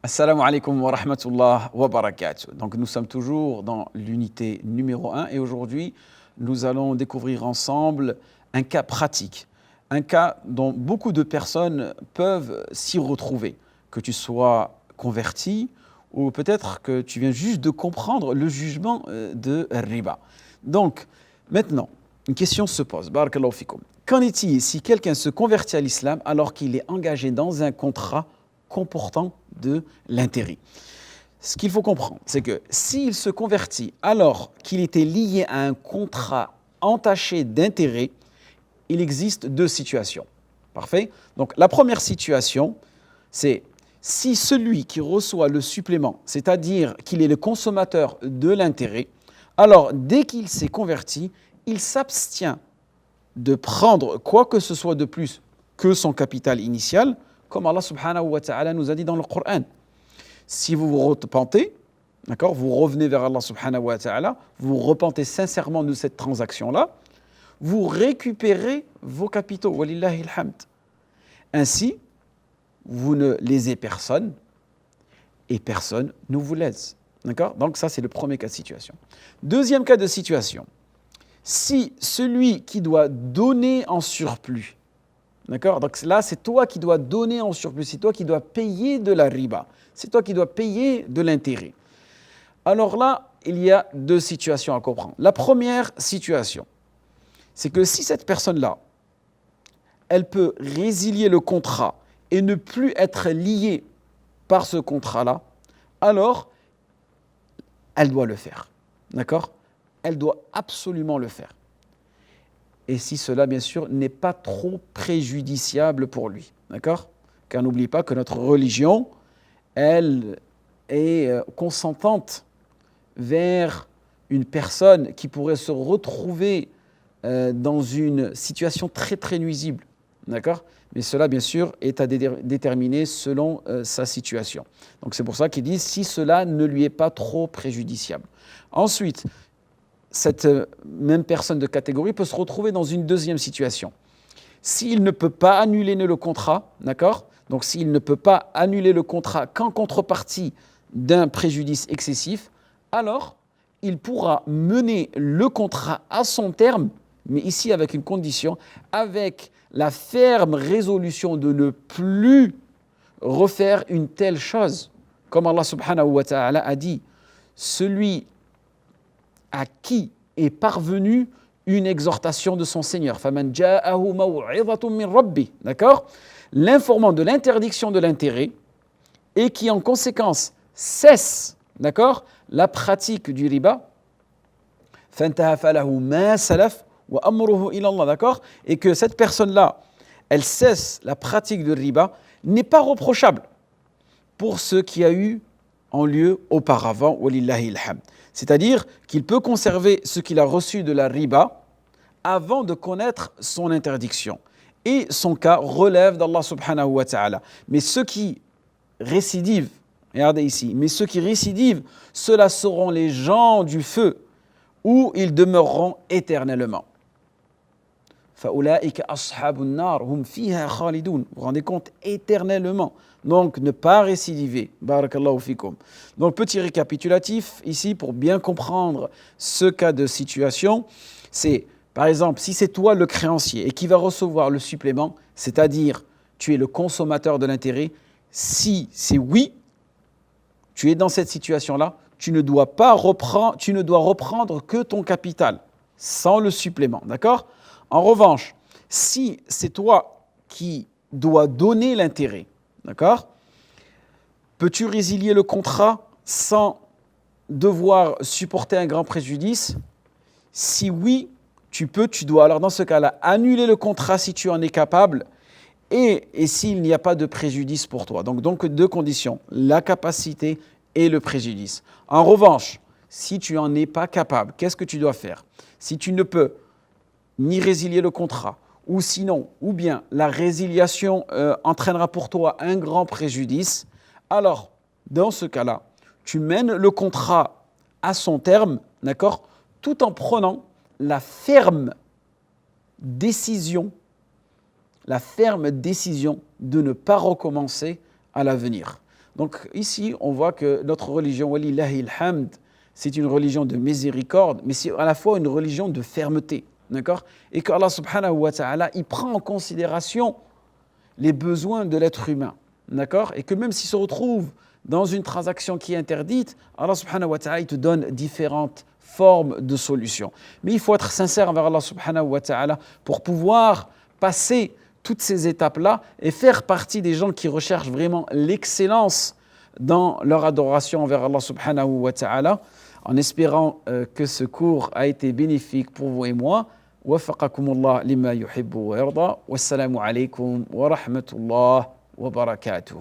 Assalamu alaikum wa rahmatullah wa barakatuh. Donc nous sommes toujours dans l'unité numéro 1 et aujourd'hui nous allons découvrir ensemble un cas pratique, un cas dont beaucoup de personnes peuvent s'y retrouver, que tu sois converti ou peut-être que tu viens juste de comprendre le jugement de riba. Donc maintenant, une question se pose, barakallahu fikum. Qu'en est-il si quelqu'un se convertit à l'islam alors qu'il est engagé dans un contrat comportant de l'intérêt? Ce qu'il faut comprendre, c'est que s'il se convertit alors qu'il était lié à un contrat entaché d'intérêt, il existe deux situations. Parfait? Donc la première situation, c'est si celui qui reçoit le supplément, c'est-à-dire qu'il est le consommateur de l'intérêt, alors dès qu'il s'est converti, il s'abstient de prendre quoi que ce soit de plus que son capital initial, comme Allah subhanahu wa ta'ala nous a dit dans le Coran. Si vous vous repentez, d'accord, vous revenez vers Allah subhanahu wa ta'ala, vous repentez sincèrement de cette transaction-là, vous récupérez vos capitaux, walillahi alhamd. Ainsi, vous ne lésez personne et personne ne vous lèse. D'accord? Donc ça, c'est le premier cas de situation. Deuxième cas de situation, si celui qui doit donner en surplus, d'accord? Donc là, c'est toi qui dois donner en surplus, c'est toi qui dois payer de la riba, c'est toi qui dois payer de l'intérêt. Alors là, il y a deux situations à comprendre. La première situation, c'est que si cette personne-là, elle peut résilier le contrat et ne plus être liée par ce contrat-là, alors elle doit le faire. D'accord? Elle doit absolument le faire. Et si cela, bien sûr, n'est pas trop préjudiciable pour lui. D'accord? Car n'oublie pas que notre religion, elle est consentante vers une personne qui pourrait se retrouver dans une situation très très nuisible. D'accord? Mais cela, bien sûr, est à déterminer selon sa situation. Donc c'est pour ça qu'il dit si cela ne lui est pas trop préjudiciable. Ensuite, cette même personne de catégorie peut se retrouver dans une deuxième situation. S'il ne peut pas annuler le contrat, d'accord? Donc s'il ne peut pas annuler le contrat qu'en contrepartie d'un préjudice excessif, alors il pourra mener le contrat à son terme, mais ici avec une condition, avec la ferme résolution de ne plus refaire une telle chose. Comme Allah subhanahu wa ta'ala a dit, celui à qui est parvenue une exhortation de son Seigneur. فَمَنْ جَاءَهُ مَوْعِظَةٌ مِّن رَبِّهِ. D'accord? L'informant de l'interdiction de l'intérêt et qui en conséquence cesse, d'accord, la pratique du riba, فَانْتَهَى فَلَهُ مَا سَلَفَ وَأَمْرُهُ إِلَى اللَّهِ. D'accord? Et que cette personne-là, elle cesse la pratique du riba, n'est pas reprochable pour ce qui a eu en lieu auparavant, walillahi alhamd. C'est-à-dire qu'il peut conserver ce qu'il a reçu de la riba avant de connaître son interdiction. Et son cas relève d'Allah subhanahu wa ta'ala. Mais ceux qui récidivent, regardez ici, mais ceux qui récidivent, ceux-là seront les gens du feu où ils demeureront éternellement. فَأُولَٰئِكَ أَصْحَابُ النَّارِ هُمْ فِيهَا خَالِدُونَ. Vous vous rendez compte? Éternellement. Donc, ne pas récidiver. Barakallahu fikum. Donc, petit récapitulatif ici pour bien comprendre ce cas de situation. C'est, par exemple, si c'est toi le créancier et qui va recevoir le supplément, c'est-à-dire tu es le consommateur de l'intérêt, si c'est oui, tu es dans cette situation-là, tu ne dois reprendre que ton capital, sans le supplément. D'accord? En revanche, si c'est toi qui dois donner l'intérêt, d'accord, peux-tu résilier le contrat sans devoir supporter un grand préjudice? Si oui, tu dois alors dans ce cas-là annuler le contrat si tu en es capable et s'il n'y a pas de préjudice pour toi. Donc deux conditions, la capacité et le préjudice. En revanche, si tu n'en es pas capable, qu'est-ce que tu dois faire? Si tu ne peux ni résilier le contrat, ou sinon, ou bien la résiliation entraînera pour toi un grand préjudice, alors, dans ce cas-là, tu mènes le contrat à son terme, d'accord, tout en prenant la ferme décision de ne pas recommencer à l'avenir. Donc ici, on voit que notre religion, walillahi alhamd, c'est une religion de miséricorde, mais c'est à la fois une religion de fermeté, d'accord? Et que Allah subhanahu wa ta'ala, il prend en considération les besoins de l'être humain, d'accord? Et que même s'il se retrouve dans une transaction qui est interdite, Allah subhanahu wa ta'ala, il te donne différentes formes de solutions. Mais il faut être sincère envers Allah subhanahu wa ta'ala pour pouvoir passer toutes ces étapes-là et faire partie des gens qui recherchent vraiment l'excellence dans leur adoration envers Allah subhanahu wa ta'ala, en espérant que ce cours a été bénéfique pour vous et moi. وفقكم الله لما يحب ويرضى والسلام عليكم ورحمة الله وبركاته.